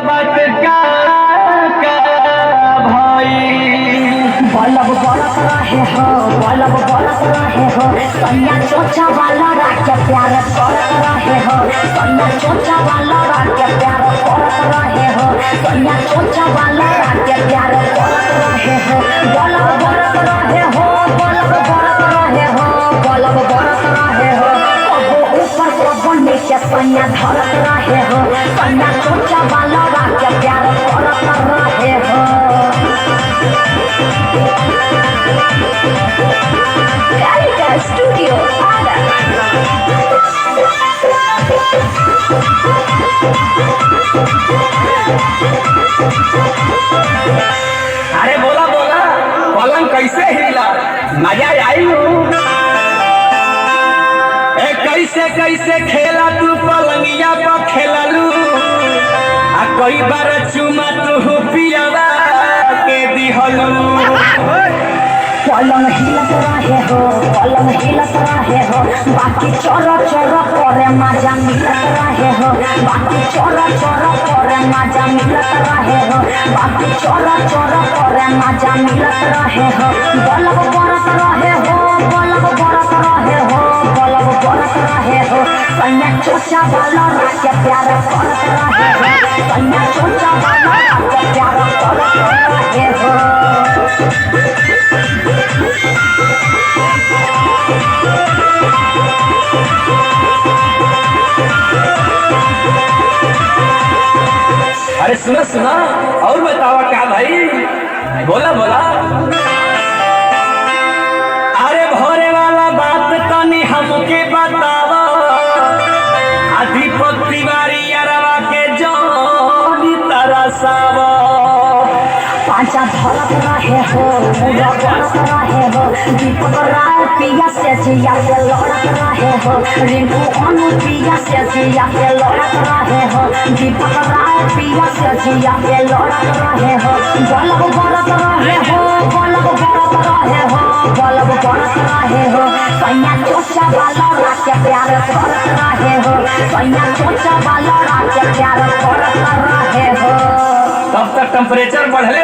बात का भाई बलब बरत रहे हो, बलब बरत रहे हो, कन्या चोचा वाला राके प्यार करत रहे हो, कन्या चोचा वाला राके प्यार करत रहे हो, कन्या चोचा वाला राके प्यार करत रहे हो। बलब बरत रहे हो, बलब बरत रहे हो, बलब बरत रहे हो, कबो ऊपर कबो नीचे कन्या धरत रहे हो, कन्या चोचा वाला राके प्यार करत रहे हो। Carica Studio Ada. अरे बोला बोला पलंग कैसे हिला मजा आई ए कैसे कैसे खेला तू पलंगिया पर खेललू आ कई बार चुमा तू पियावा के दिहलू पलंग हिलत रहे हो, पलंग हिलत रहे हो, बाकी चोर चोर करे मजा मिलत रहे हो, बाकी चोर चोर करे मजा मिलत रहे हो, बाकी चोर चोर करे मजा मिलत रहे हो। बलब बरत रहे हो, बलब बरत रहे हो, बलब बरत रहे हो, कन्या चोचा वाला राके प्यार करत रहे हो, कन्या चोचा वाला राके प्यार करत रहे हो। अरे सुना सुना और बतावा क्या भाई बोला बोला अरे भोरे वाला बात तनी हमके बतावा दीपक तिवारी अरवा के जानी तरसावा पांचा धरत रहे हो, पूरा करत रहे हो, दीपक राय पिया से जिया के लड़त रहे हो, रिंकू अनु पिया से जिया के लड़त रहे हो, दीपक राय पिया से जिया के लड़त रहे हो। बलब बरत रहे हो, बलब बरत रहे हो, बलब बरत रहे हो, कन्या चोचा वाला राके प्यार करत रहे हो, कन्या चोचा वाला राके प्यार करत रहे हो। तब तक टेम्परेचर बढ़ले